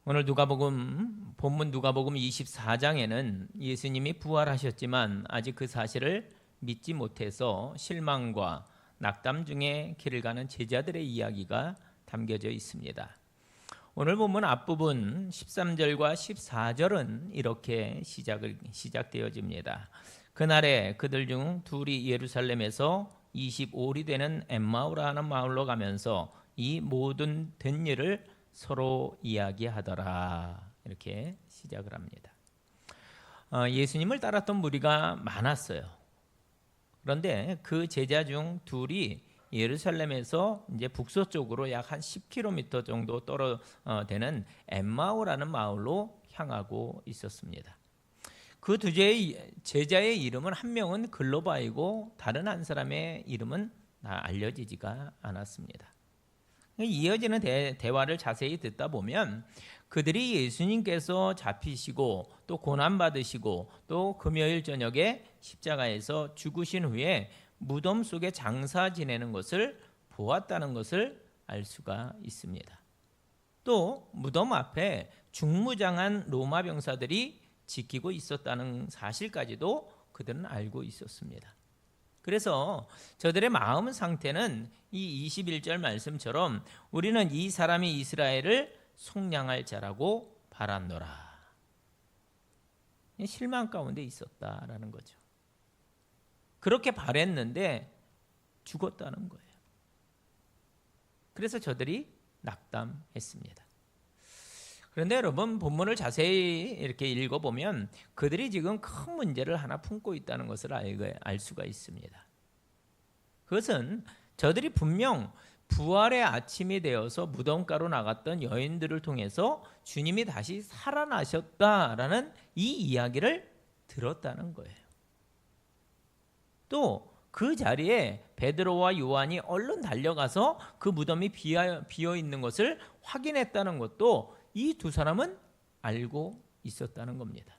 오늘 본문 누가복음 24장에는 예수님이 부활하셨지만 아직 그 사실을 믿지 못해서 실망과 낙담 중에 길을 가는 제자들의 이야기가 담겨져 있습니다. 오늘 본문 앞부분 13절과 14절은 이렇게 시작되어집니다. 그날에 그들 중 둘이 예루살렘에서 25里되는 엠마오라 하는 마을로 가면서 이 모든 된 일을 서로 이야기하더라. 이렇게 시작을 합니다. 예수님을 따랐던 무리가 많았어요. 그런데 그 제자 중 둘이 예루살렘에서 이제 북서쪽으로 약 한 10km 정도 되는 엠마오라는 마을로 향하고 있었습니다. 그 두 제자의 이름은 한 명은 글로바이고 다른 한 사람의 이름은 알려지지가 않았습니다. 이어지는 대화를 자세히 듣다 보면 그들이 예수님께서 잡히시고 또 고난받으시고 또 금요일 저녁에 십자가에서 죽으신 후에 무덤 속에 장사 지내는 것을 보았다는 것을 알 수가 있습니다. 또 무덤 앞에 중무장한 로마 병사들이 지키고 있었다는 사실까지도 그들은 알고 있었습니다. 그래서 저들의 마음 상태는 이 21절 말씀처럼 우리는 이 사람이 이스라엘을 속량할 자라고 바랐노라. 실망 가운데 있었다라는 거죠. 그렇게 바랬는데 죽었다는 거예요. 그래서 저들이 낙담했습니다. 그런데 여러분 본문을 자세히 이렇게 읽어보면 그들이 지금 큰 문제를 하나 품고 있다는 것을 알 수가 있습니다. 그것은 저들이 분명 부활의 아침이 되어서 무덤가로 나갔던 여인들을 통해서 주님이 다시 살아나셨다라는 이 이야기를 들었다는 거예요. 또 그 자리에 베드로와 요한이 얼른 달려가서 그 무덤이 비어 있는 것을 확인했다는 것도 이 두 사람은 알고 있었다는 겁니다.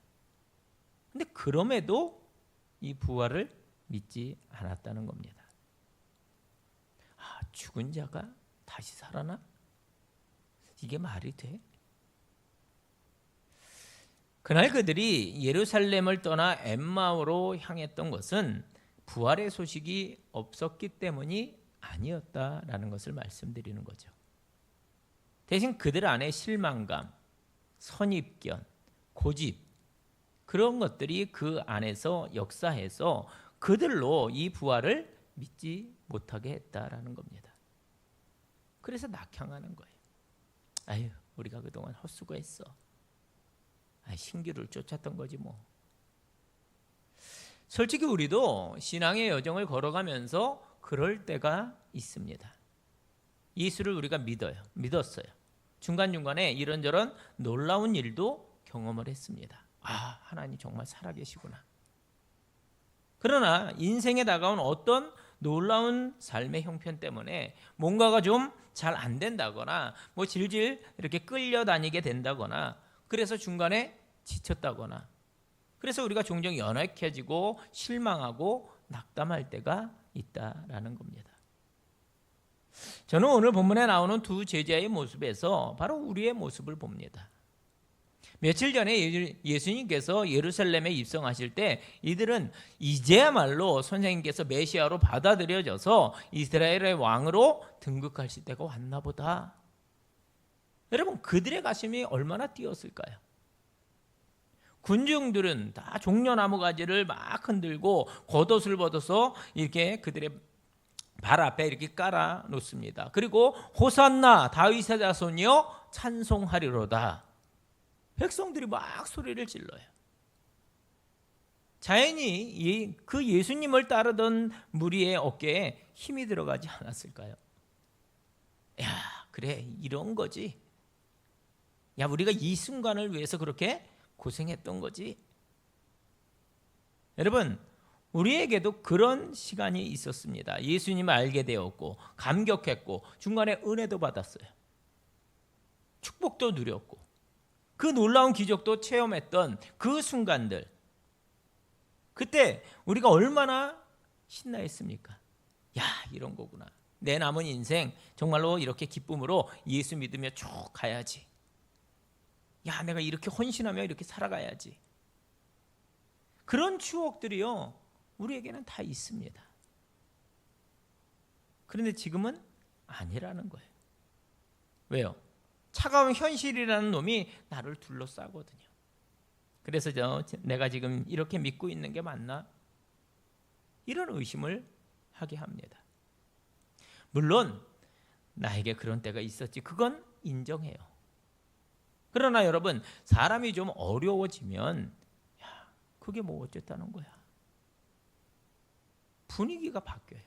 근데 그럼에도 이 부활을 믿지 않았다는 겁니다. 죽은 자가 다시 살아나? 이게 말이 돼? 그날 그들이 예루살렘을 떠나 엠마오로 향했던 것은 부활의 소식이 없었기 때문이 아니었다라는 것을 말씀드리는 거죠. 대신 그들 안에 실망감, 선입견, 고집 그런 것들이 그 안에서 역사해서 그들로 이 부활을 믿지 못하게 했다라는 겁니다. 그래서 낙향하는 거예요. 아유, 우리가 그동안 헛수고했어. 신기루를 쫓았던 거지 뭐. 솔직히 우리도 신앙의 여정을 걸어가면서 그럴 때가 있습니다. 예수를 우리가 믿었어요. 중간중간에 이런저런 놀라운 일도 경험을 했습니다. 하나님 정말 살아계시구나. 그러나 인생에 다가온 어떤 놀라운 삶의 형편 때문에 뭔가가 좀 잘 안 된다거나 질질 이렇게 끌려다니게 된다거나 그래서 중간에 지쳤다거나 그래서 우리가 종종 연약해지고 실망하고 낙담할 때가 있다라는 겁니다. 저는 오늘 본문에 나오는 두 제자의 모습에서 바로 우리의 모습을 봅니다. 며칠 전에 예수님께서 예루살렘에 입성하실 때 이들은 이제야말로 선생님께서 메시아로 받아들여져서 이스라엘의 왕으로 등극하실 때가 왔나 보다. 여러분 그들의 가슴이 얼마나 뛰었을까요? 군중들은 다 종려나무 가지를 막 흔들고 겉옷을 벗어서 이렇게 그들의 발 앞에 이렇게 깔아 놓습니다. 그리고 호산나 다윗의 자손이여 찬송하리로다. 백성들이 막 소리를 질러요. 자연히 그 예수님을 따르던 무리의 어깨에 힘이 들어가지 않았을까요? 야, 그래 이런 거지. 야, 우리가 이 순간을 위해서 그렇게 고생했던 거지. 여러분 우리에게도 그런 시간이 있었습니다. 예수님을 알게 되었고 감격했고 중간에 은혜도 받았어요. 축복도 누렸고 그 놀라운 기적도 체험했던 그 순간들, 그때 우리가 얼마나 신나했습니까? 야, 이런 거구나. 내 남은 인생 정말로 이렇게 기쁨으로 예수 믿으며 쭉 가야지. 야, 내가 이렇게 헌신하며 이렇게 살아가야지. 그런 추억들이요, 우리에게는 다 있습니다. 그런데 지금은 아니라는 거예요. 왜요? 차가운 현실이라는 놈이 나를 둘러싸거든요. 그래서 내가 지금 이렇게 믿고 있는 게 맞나? 이런 의심을 하게 합니다. 물론 나에게 그런 때가 있었지, 그건 인정해요. 그러나 여러분, 사람이 좀 어려워지면 그게 뭐 어쨌다는 거야. 분위기가 바뀌어요.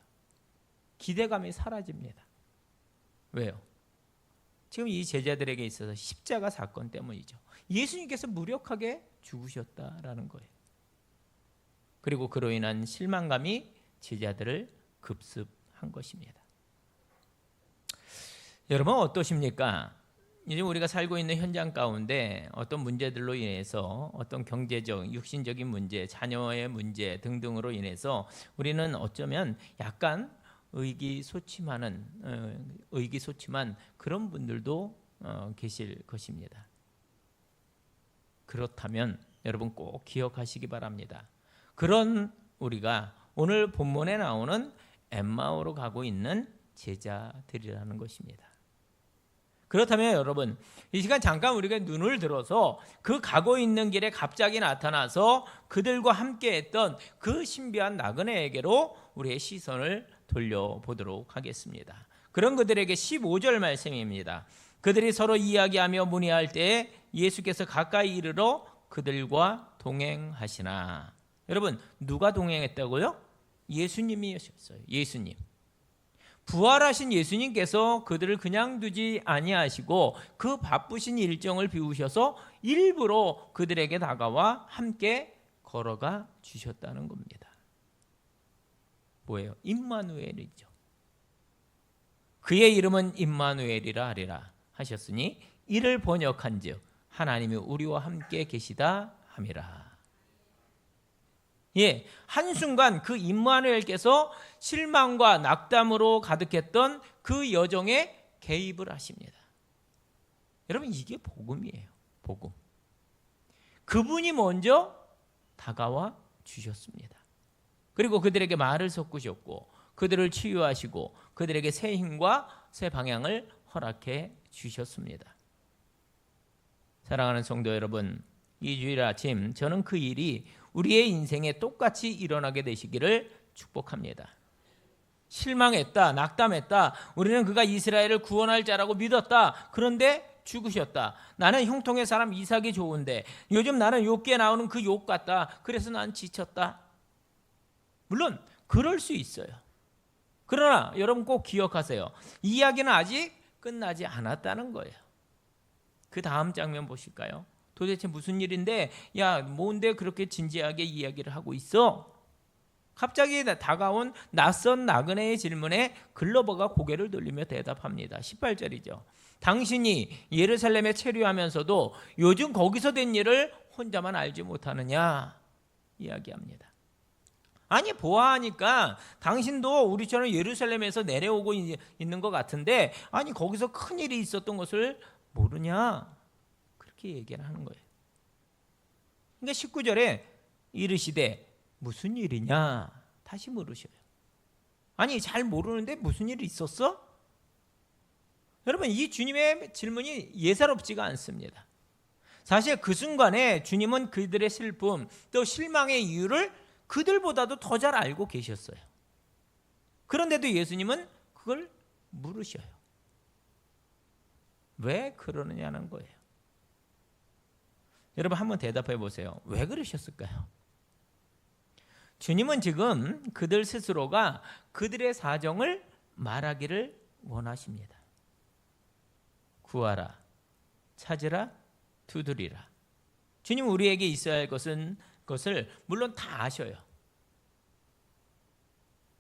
기대감이 사라집니다. 왜요? 지금 이 제자들에게 있어서 십자가 사건 때문이죠. 예수님께서 무력하게 죽으셨다라는 거예요. 그리고 그로 인한 실망감이 제자들을 급습한 것입니다. 여러분 어떠십니까? 요즘 우리가 살고 있는 현장 가운데 어떤 문제들로 인해서, 어떤 경제적, 육신적인 문제, 자녀의 문제 등등으로 인해서 우리는 어쩌면 약간 의기소침한 그런 분들도 계실 것입니다. 그렇다면 여러분 꼭 기억하시기 바랍니다. 그런 우리가 오늘 본문에 나오는 엠마오로 가고 있는 제자들이라는 것입니다. 그렇다면 여러분, 이 시간 잠깐 우리가 눈을 들어서 그 가고 있는 길에 갑자기 나타나서 그들과 함께 했던 그 신비한 나그네에게로 우리의 시선을 돌려보도록 하겠습니다. 그런 그들에게 15절 말씀입니다. 그들이 서로 이야기하며 문의할 때에 예수께서 가까이 이르러 그들과 동행하시나. 여러분, 누가 동행했다고요? 예수님이셨어요. 예수님. 부활하신 예수님께서 그들을 그냥 두지 아니하시고 그 바쁘신 일정을 비우셔서 일부러 그들에게 다가와 함께 걸어가 주셨다는 겁니다. 뭐예요? 임마누엘이죠. 그의 이름은 임마누엘이라 하리라 하셨으니 이를 번역한즉 하나님이 우리와 함께 계시다 함이라. 예, 한순간 그 임마누엘께서 실망과 낙담으로 가득했던 그 여정에 개입을 하십니다. 여러분, 이게 복음이에요. 복음. 그분이 먼저 다가와 주셨습니다. 그리고 그들에게 말을 섞으셨고 그들을 치유하시고 그들에게 새 힘과 새 방향을 허락해 주셨습니다. 사랑하는 성도 여러분, 이 주일 아침 저는 그 일이 우리의 인생에 똑같이 일어나게 되시기를 축복합니다. 실망했다, 낙담했다, 우리는 그가 이스라엘을 구원할 자라고 믿었다. 그런데 죽으셨다. 나는 형통의 사람 이삭이 좋은데 요즘 나는 욥기에 나오는 그 욥 같다. 그래서 난 지쳤다. 물론 그럴 수 있어요. 그러나 여러분 꼭 기억하세요. 이 이야기는 아직 끝나지 않았다는 거예요. 그 다음 장면 보실까요? 도대체 무슨 일인데, 야, 뭔데 그렇게 진지하게 이야기를 하고 있어? 갑자기 다가온 낯선 나그네의 질문에 글로버가 고개를 돌리며 대답합니다. 18절이죠. 당신이 예루살렘에 체류하면서도 요즘 거기서 된 일을 혼자만 알지 못하느냐? 이야기합니다. 아니, 보아하니까 당신도 우리처럼 예루살렘에서 내려오고 있는 것 같은데, 아니 거기서 큰일이 있었던 것을 모르냐? 그렇게 얘기를 하는 거예요. 그러니까 19절에 이르시되 무슨 일이냐? 다시 물으셔요. 아니, 잘 모르는데 무슨 일이 있었어? 여러분, 이 주님의 질문이 예사롭지가 않습니다. 사실 그 순간에 주님은 그들의 슬픔 또 실망의 이유를 그들보다도 더 잘 알고 계셨어요. 그런데도 예수님은 그걸 물으셔요. 왜 그러느냐는 거예요. 여러분 한번 대답해 보세요. 왜 그러셨을까요? 주님은 지금 그들 스스로가 그들의 사정을 말하기를 원하십니다. 구하라, 찾으라, 두드리라. 주님 우리에게 있어야 할 것을 물론 다 아셔요.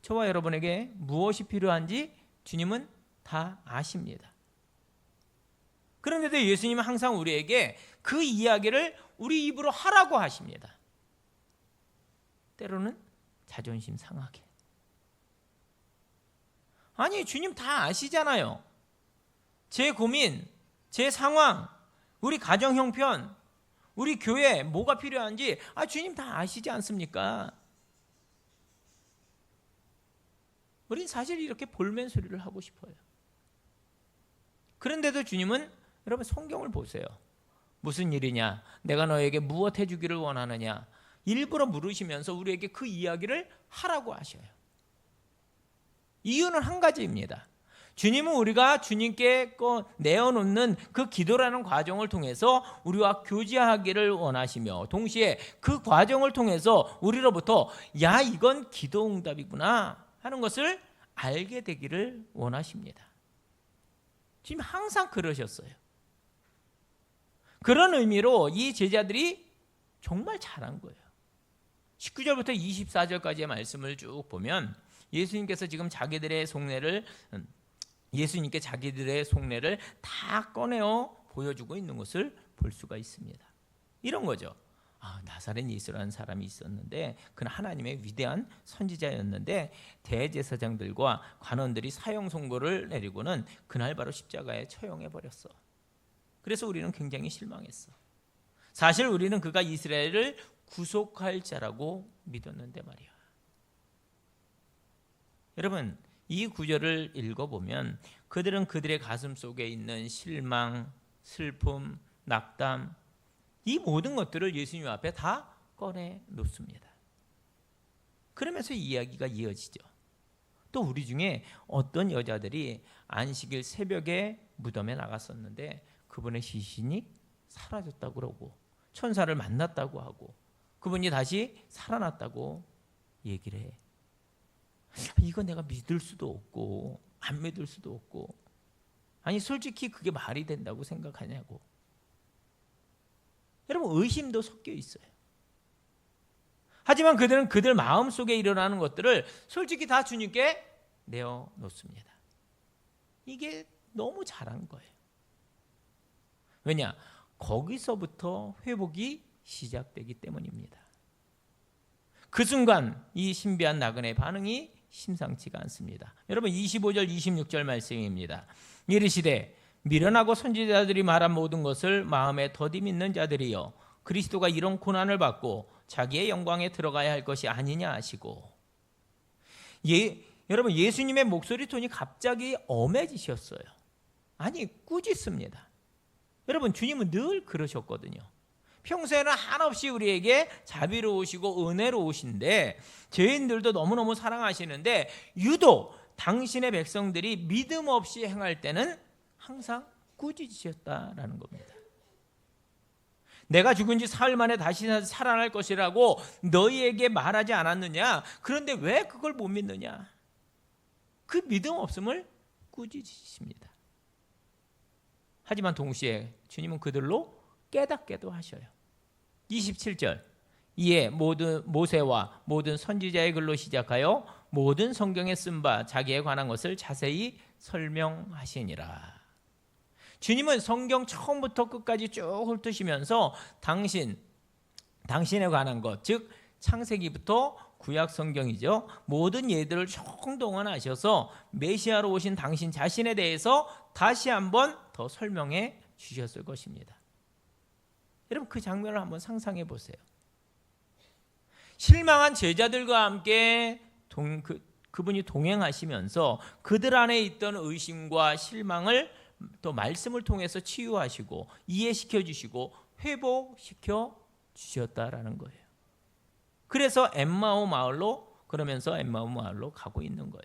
저와 여러분에게 무엇이 필요한지 주님은 다 아십니다. 그런데도 예수님은 항상 우리에게 그 이야기를 우리 입으로 하라고 하십니다. 때로는 자존심 상하게. 아니, 주님 다 아시잖아요. 제 고민, 제 상황, 우리 가정 형편, 우리 교회 뭐가 필요한지 주님 다 아시지 않습니까? 우린 사실 이렇게 볼멘 소리를 하고 싶어요. 그런데도 주님은 여러분 성경을 보세요. 무슨 일이냐? 내가 너에게 무엇 해주기를 원하느냐? 일부러 물으시면서 우리에게 그 이야기를 하라고 하셔요. 이유는 한 가지입니다. 주님은 우리가 주님께 내어놓는 그 기도라는 과정을 통해서 우리와 교제하기를 원하시며, 동시에 그 과정을 통해서 우리로부터 야, 이건 기도 응답이구나 하는 것을 알게 되기를 원하십니다. 주님 항상 그러셨어요. 그런 의미로 이 제자들이 정말 잘한 거예요. 19절부터 24절까지의 말씀을 쭉 보면 예수님께서 지금 예수님께 자기들의 속내를 다 꺼내어 보여주고 있는 것을 볼 수가 있습니다. 이런 거죠. 나사렛 예수라는 사람이 있었는데 그는 하나님의 위대한 선지자였는데 대제사장들과 관원들이 사형 선고를 내리고는 그날 바로 십자가에 처형해 버렸어. 그래서 우리는 굉장히 실망했어. 사실 우리는 그가 이스라엘을 구속할 자라고 믿었는데 말이야. 여러분, 이 구절을 읽어보면 그들은 그들의 가슴 속에 있는 실망, 슬픔, 낙담, 이 모든 것들을 예수님 앞에 다 꺼내 놓습니다. 그러면서 이야기가 이어지죠. 또 우리 중에 어떤 여자들이 안식일 새벽에 무덤에 나갔었는데 그분의 시신이 사라졌다고 그러고 천사를 만났다고 하고 그분이 다시 살아났다고 얘기를 해. 이거 내가 믿을 수도 없고 안 믿을 수도 없고, 아니 솔직히 그게 말이 된다고 생각하냐고. 여러분, 의심도 섞여 있어요. 하지만 그들은 그들 마음속에 일어나는 것들을 솔직히 다 주님께 내어놓습니다. 이게 너무 잘한 거예요. 왜냐? 거기서부터 회복이 시작되기 때문입니다. 그 순간 이 신비한 나그네의 반응이 심상치가 않습니다. 여러분, 25절 26절 말씀입니다. 이르시되 미련하고 선지자들이 말한 모든 것을 마음에 더디 믿는 자들이여, 그리스도가 이런 고난을 받고 자기의 영광에 들어가야 할 것이 아니냐 하시고. 여러분, 예수님의 목소리 톤이 갑자기 엄해지셨어요. 아니, 꾸짖습니다. 여러분, 주님은 늘 그러셨거든요. 평소에는 한없이 우리에게 자비로우시고 은혜로우신데 죄인들도 너무너무 사랑하시는데 유독 당신의 백성들이 믿음 없이 행할 때는 항상 꾸짖으셨다라는 겁니다. 내가 죽은 지 사흘 만에 다시 살아날 것이라고 너희에게 말하지 않았느냐? 그런데 왜 그걸 못 믿느냐? 그 믿음 없음을 꾸짖으십니다. 하지만 동시에 주님은 그들로 깨닫게도 하셔요. 27절, 이에 모든 모세와 모든 선지자의 글로 시작하여 모든 성경에 쓴 바 자기에 관한 것을 자세히 설명하시니라. 주님은 성경 처음부터 끝까지 쭉 훑으시면서 당신에 관한 것, 즉 창세기부터 구약 성경이죠, 모든 예들을 총동원하셔서 메시아로 오신 당신 자신에 대해서 다시 한번 더 설명해 주셨을 것입니다. 여러분, 그 장면을 한번 상상해 보세요. 실망한 제자들과 함께 그분이 동행하시면서 그들 안에 있던 의심과 실망을 또 말씀을 통해서 치유하시고 이해시켜 주시고 회복시켜 주셨다라는 거예요. 그래서 엠마오 마을로 가고 있는 거예요.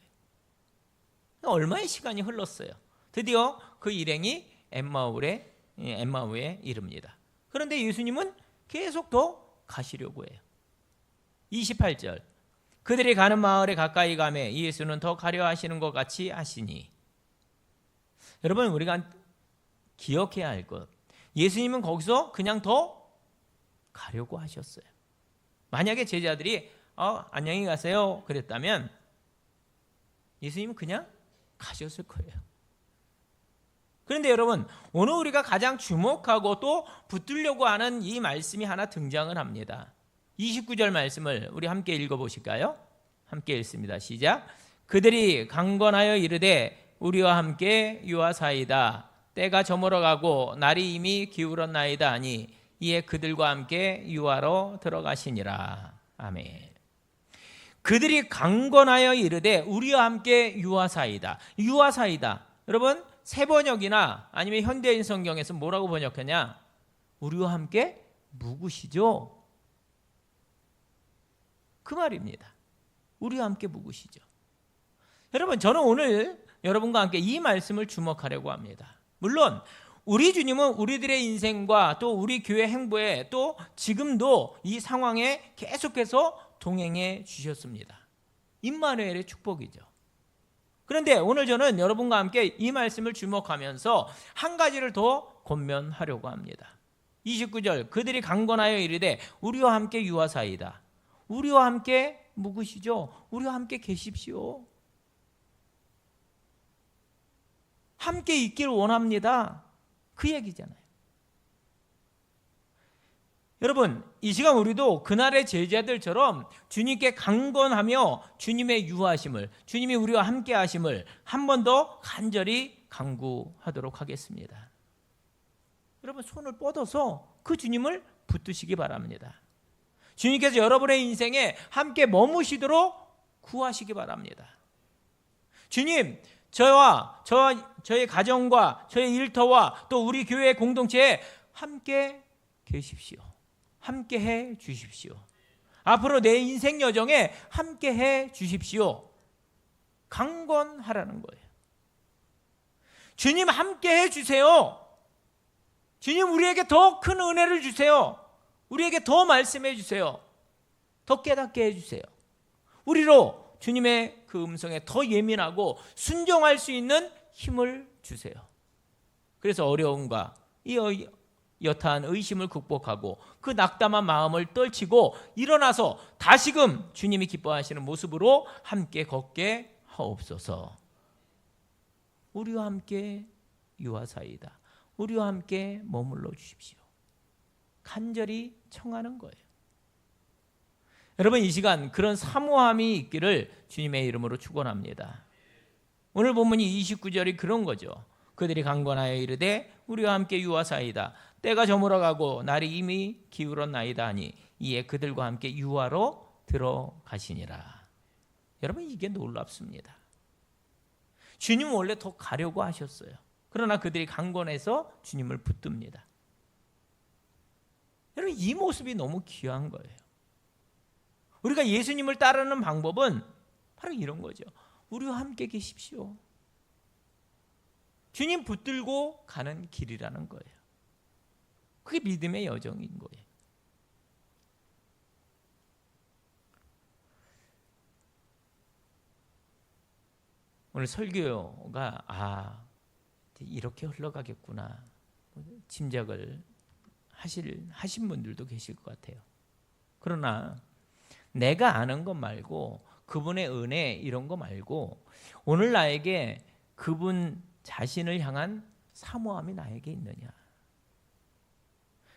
얼마의 시간이 흘렀어요. 드디어 그 일행이 엠마오에 이릅니다. 그런데 예수님은 계속 더 가시려고 해요. 28절, 그들이 가는 마을에 가까이 가매 예수는 더 가려 하시는 것 같이 하시니. 여러분, 우리가 기억해야 할 것, 예수님은 거기서 그냥 더 가려고 하셨어요. 만약에 제자들이 안녕히 가세요 그랬다면 예수님은 그냥 가셨을 거예요. 그런데 여러분, 오늘 우리가 가장 주목하고 또 붙들려고 하는 이 말씀이 하나 등장을 합니다. 29절 말씀을 우리 함께 읽어보실까요? 함께 읽습니다. 시작. 그들이 강건하여 이르되 우리와 함께 유하사이다. 때가 저물어 가고 날이 이미 기울었나이다 하니 이에 그들과 함께 유하로 들어가시니라. 아멘. 그들이 강권하여 이르되 우리와 함께 유하사이다. 유하사이다. 여러분 새번역이나 아니면 현대인 성경에서 뭐라고 번역하냐? 우리와 함께 묵으시죠. 그 말입니다. 우리와 함께 묵으시죠. 여러분 저는 오늘 여러분과 함께 이 말씀을 주목하려고 합니다. 물론 우리 주님은 우리들의 인생과 또 우리 교회 행보에 또 지금도 이 상황에 계속해서 동행해 주셨습니다. 임마누엘의 축복이죠. 그런데 오늘 저는 여러분과 함께 이 말씀을 주목하면서 한 가지를 더 권면하려고 합니다. 29절 그들이 강권하여 이르되 우리와 함께 유하사이다. 우리와 함께 묵으시죠. 우리와 함께 계십시오. 함께 있기를 원합니다. 그 얘기잖아요. 여러분 이 시간 우리도 그날의 제자들처럼 주님께 강권하며 주님의 유하심을, 주님이 우리와 함께 하심을 한 번 더 간절히 간구하도록 하겠습니다. 여러분 손을 뻗어서 그 주님을 붙드시기 바랍니다. 주님께서 여러분의 인생에 함께 머무시도록 구하시기 바랍니다. 주님, 저의 가정과 저의 일터와 또 우리 교회 공동체에 함께 계십시오. 함께 해 주십시오. 앞으로 내 인생 여정에 함께 해 주십시오. 강권하라는 거예요. 주님 함께 해 주세요. 주님 우리에게 더 큰 은혜를 주세요. 우리에게 더 말씀해 주세요. 더 깨닫게 해주세요. 우리로 주님의 그 음성에 더 예민하고 순종할 수 있는 힘을 주세요. 그래서 어려움과 이 여타한 의심을 극복하고 그 낙담한 마음을 떨치고 일어나서 다시금 주님이 기뻐하시는 모습으로 함께 걷게 하옵소서. 우리와 함께 유하사이다. 우리와 함께 머물러 주십시오. 간절히 청하는 거예요. 여러분 이 시간 그런 사모함이 있기를 주님의 이름으로 축원합니다. 오늘 본문이 29절이 그런 거죠. 그들이 강권하여 이르되 우리와 함께 유하사이다. 때가 저물어가고 날이 이미 기울었나이다 하니 이에 그들과 함께 유하로 들어가시니라. 여러분 이게 놀랍습니다. 주님은 원래 더 가려고 하셨어요. 그러나 그들이 강권해서 주님을 붙듭니다. 여러분 이 모습이 너무 귀한 거예요. 우리가 예수님을 따르는 방법은 바로 이런 거죠. 우리와 함께 계십시오. 주님 붙들고 가는 길이라는 거예요. 그게 믿음의 여정인 거예요. 오늘 설교가 이렇게 흘러가겠구나 짐작을 하신 분들도 계실 것 같아요. 그러나 내가 아는 것 말고 그분의 은혜 이런 거 말고 오늘 나에게 그분 자신을 향한 사모함이 나에게 있느냐,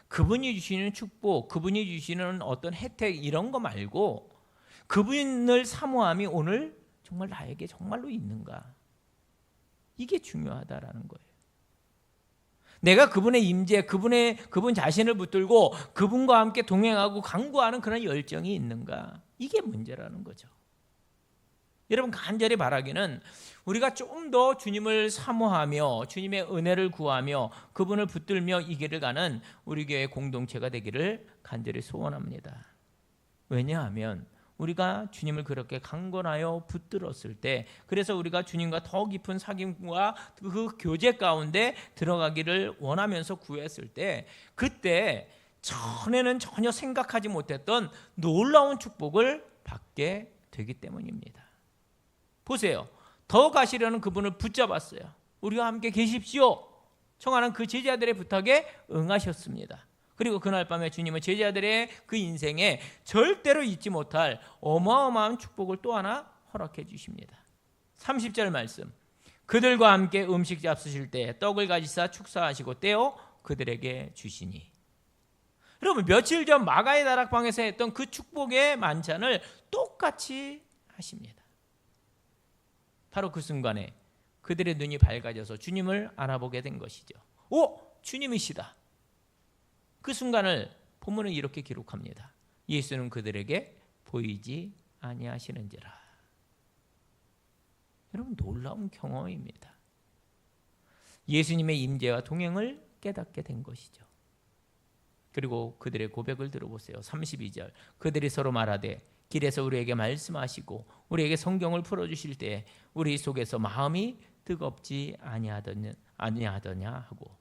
그분이 주시는 축복, 그분이 주시는 어떤 혜택 이런 거 말고 그분을 사모함이 오늘 정말 나에게 정말로 있는가, 이게 중요하다라는 거예요. 내가 그분의 임재, 그분 자신을 붙들고 그분과 함께 동행하고 강구하는 그런 열정이 있는가, 이게 문제라는 거죠. 여러분 간절히 바라기는 우리가 좀 더 주님을 사모하며 주님의 은혜를 구하며 그분을 붙들며 이 길을 가는 우리 교회 공동체가 되기를 간절히 소원합니다. 왜냐하면 우리가 주님을 그렇게 강건하여 붙들었을 때, 그래서 우리가 주님과 더 깊은 사귐과 그 교제 가운데 들어가기를 원하면서 구했을 때, 그때 전에는 전혀 생각하지 못했던 놀라운 축복을 받게 되기 때문입니다. 보세요. 더 가시려는 그분을 붙잡았어요. 우리와 함께 계십시오 청하는 그 제자들의 부탁에 응하셨습니다. 그리고 그날 밤에 주님은 제자들의 그 인생에 절대로 잊지 못할 어마어마한 축복을 또 하나 허락해 주십니다. 30절 말씀. 그들과 함께 음식 잡수실 때 떡을 가지사 축사하시고 떼어 그들에게 주시니. 여러분 며칠 전 마가의 다락방에서 했던 그 축복의 만찬을 똑같이 하십니다. 바로 그 순간에 그들의 눈이 밝아져서 주님을 알아보게 된 것이죠. 오! 주님이시다. 그 순간을 본문은 이렇게 기록합니다. 예수는 그들에게 보이지 아니하시는지라. 여러분, 놀라운 경험입니다. 예수님의 임재와 동행을 깨닫게 된 것이죠. 그리고 그들의 고백을 들어보세요. 32절. 그들이 서로 말하되 길에서 우리에게 말씀하시고 우리에게 성경을 풀어주실 때 우리 속에서 마음이 뜨겁지 아니하더냐 하고,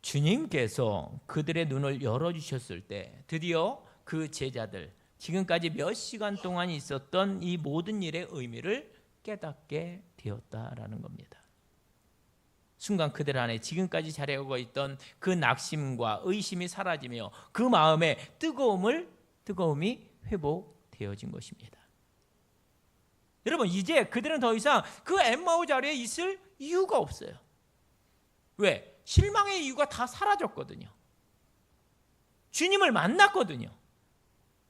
주님께서 그들의 눈을 열어주셨을 때 드디어 그 제자들, 지금까지 몇 시간 동안 있었던 이 모든 일의 의미를 깨닫게 되었다라는 겁니다. 순간 그들 안에 지금까지 자리하고 있던 그 낙심과 의심이 사라지며 그 마음의 뜨거움이 회복되어진 것입니다. 여러분, 이제 그들은 더 이상 그 엠마오 자리에 있을 이유가 없어요. 왜? 실망의 이유가 다 사라졌거든요. 주님을 만났거든요.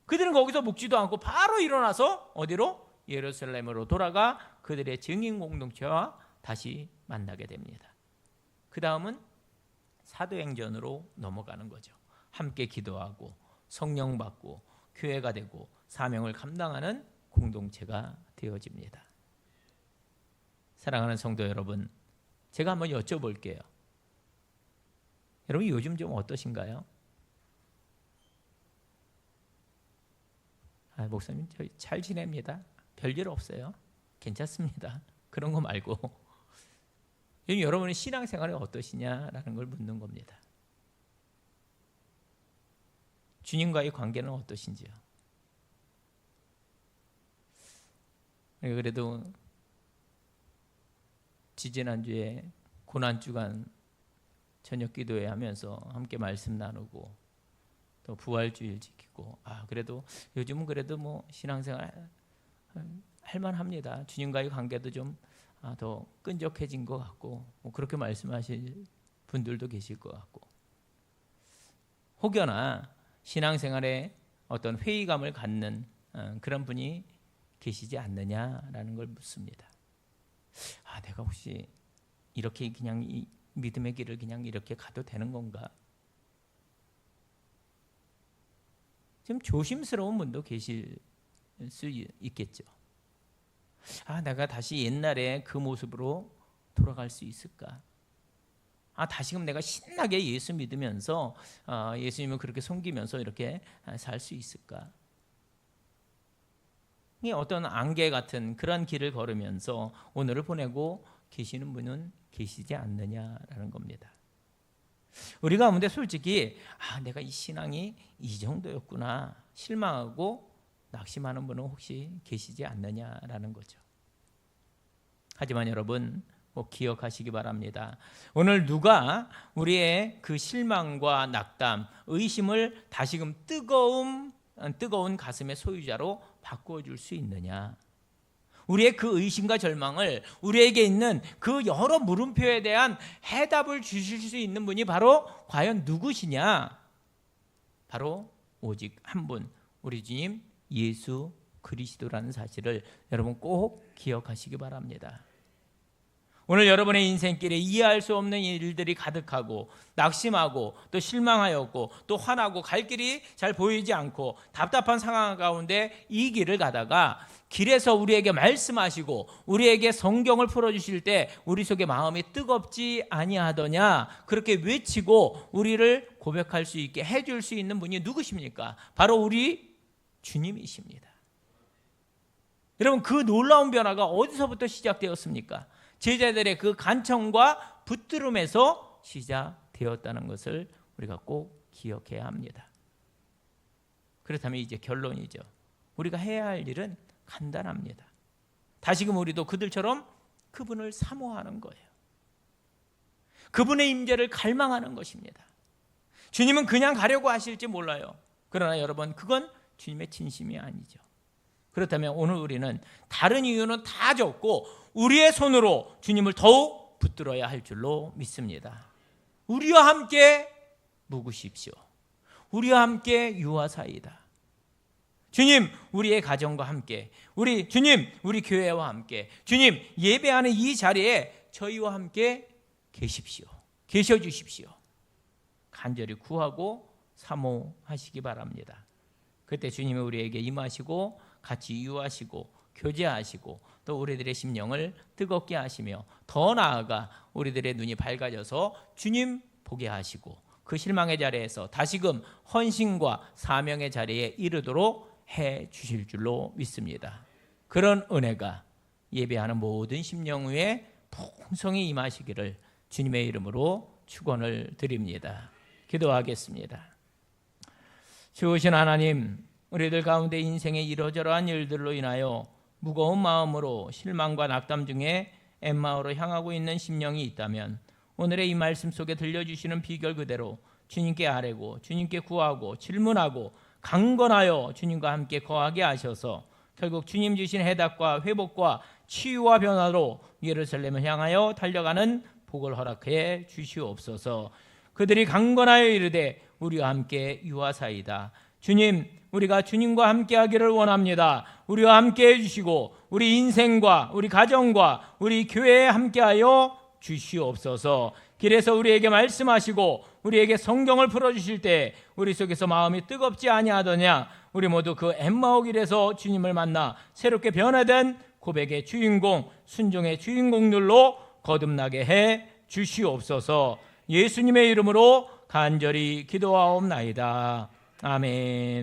그들은 거기서 묵지도 않고 바로 일어나서 어디로? 예루살렘으로 돌아가 그들의 증인 공동체와 다시 만나게 됩니다. 그 다음은 사도행전으로 넘어가는 거죠. 함께 기도하고 성령 받고 교회가 되고 사명을 감당하는 공동체가 되어집니다. 사랑하는 성도 여러분, 제가 한번 여쭤볼게요. 여러분, 요즘 좀 어떠신가요? 목사님, 저희 잘 지냅니다. 별일 없어요. 괜찮습니다. 그런 거 말고 여러분의 신앙생활이 어떠시냐라는 걸 묻는 겁니다. 주님과의 관계는 어떠신지요? 그래도 지지난주에 고난주간 저녁 기도회 하면서 함께 말씀 나누고 또 부활주일 지키고, 그래도 요즘은 그래도 뭐 신앙생활 할만합니다. 주님과의 관계도 좀 더 끈적해진 것 같고, 뭐 그렇게 말씀하실 분들도 계실 것 같고, 혹여나 신앙생활에 어떤 회의감을 갖는 그런 분이 계시지 않느냐라는 걸 묻습니다. 내가 혹시 이렇게 그냥 이 믿음의 길을 그냥 이렇게 가도 되는 건가? 좀 조심스러운 분도 계실 수 있겠죠. 내가 다시 옛날에 그 모습으로 돌아갈 수 있을까? 다시금 내가 신나게 예수 믿으면서 예수님을 그렇게 섬기면서 이렇게 살 수 있을까? 어떤 안개 같은 그런 길을 걸으면서 오늘을 보내고 계시는 분은 계시지 않느냐라는 겁니다. 우리 가운데 솔직히 내가 이 신앙이 이 정도였구나 실망하고 낙심하는 분은 혹시 계시지 않느냐라는 거죠. 하지만 여러분, 꼭 기억하시기 바랍니다. 오늘 누가 우리의 그 실망과 낙담, 의심을 다시금 뜨거운 가슴의 소유자로 바꿔줄 수 있느냐? 우리의 그 의심과 절망을, 우리에게 있는 그 여러 물음표에 대한 해답을 주실 수 있는 분이 바로 과연 누구시냐? 바로 오직 한 분, 우리 주님 예수 그리스도라는 사실을 여러분 꼭 기억하시기 바랍니다. 오늘 여러분의 인생길에 이해할 수 없는 일들이 가득하고 낙심하고 또 실망하였고 또 화나고 갈 길이 잘 보이지 않고 답답한 상황 가운데 이 길을 가다가 길에서 우리에게 말씀하시고 우리에게 성경을 풀어주실 때 우리 속에 마음이 뜨겁지 아니하더냐, 그렇게 외치고 우리를 고백할 수 있게 해줄 수 있는 분이 누구십니까? 바로 우리 주님이십니다. 여러분, 그 놀라운 변화가 어디서부터 시작되었습니까? 제자들의 그 간청과 붙들음에서 시작되었다는 것을 우리가 꼭 기억해야 합니다. 그렇다면 이제 결론이죠. 우리가 해야 할 일은 간단합니다. 다시금 우리도 그들처럼 그분을 사모하는 거예요. 그분의 임재를 갈망하는 것입니다. 주님은 그냥 가려고 하실지 몰라요. 그러나 여러분, 그건 주님의 진심이 아니죠. 그렇다면 오늘 우리는 다른 이유는 다 적고 우리의 손으로 주님을 더욱 붙들어야 할 줄로 믿습니다. 우리와 함께 묵으십시오. 우리와 함께 유하사이다. 주님, 우리의 가정과 함께, 주님, 우리 교회와 함께, 주님, 예배하는 이 자리에 저희와 함께 계십시오. 계셔 주십시오. 간절히 구하고 사모하시기 바랍니다. 그때 주님이 우리에게 임하시고 같이 유하시고 교제하시고 또 우리들의 심령을 뜨겁게 하시며 더 나아가 우리들의 눈이 밝아져서 주님 보게 하시고 그 실망의 자리에서 다시금 헌신과 사명의 자리에 이르도록 해 주실 줄로 믿습니다. 그런 은혜가 예배하는 모든 심령 위에 풍성히 임하시기를 주님의 이름으로 축원을 드립니다. 기도하겠습니다. 주신 하나님, 우리들 가운데 인생의 이러저러한 일들로 인하여 무거운 마음으로 실망과 낙담 중에 엠마오로 향하고 있는 심령이 있다면 오늘의 이 말씀 속에 들려주시는 비결 그대로 주님께 아뢰고 주님께 구하고 질문하고 강건하여 주님과 함께 거하게 하셔서 결국 주님 주신 해답과 회복과 치유와 변화로 예루살렘을 향하여 달려가는 복을 허락해 주시옵소서. 그들이 강건하여 이르되 우리와 함께 유하사이다. 주님, 우리가 주님과 함께 하기를 원합니다. 우리와 함께 해주시고 우리 인생과 우리 가정과 우리 교회에 함께하여 주시옵소서. 길에서 우리에게 말씀하시고 우리에게 성경을 풀어주실 때 우리 속에서 마음이 뜨겁지 아니하더냐. 우리 모두 그 엠마오 길에서 주님을 만나 새롭게 변화된 고백의 주인공, 순종의 주인공들로 거듭나게 해 주시옵소서. 예수님의 이름으로 간절히 기도하옵나이다. 아멘.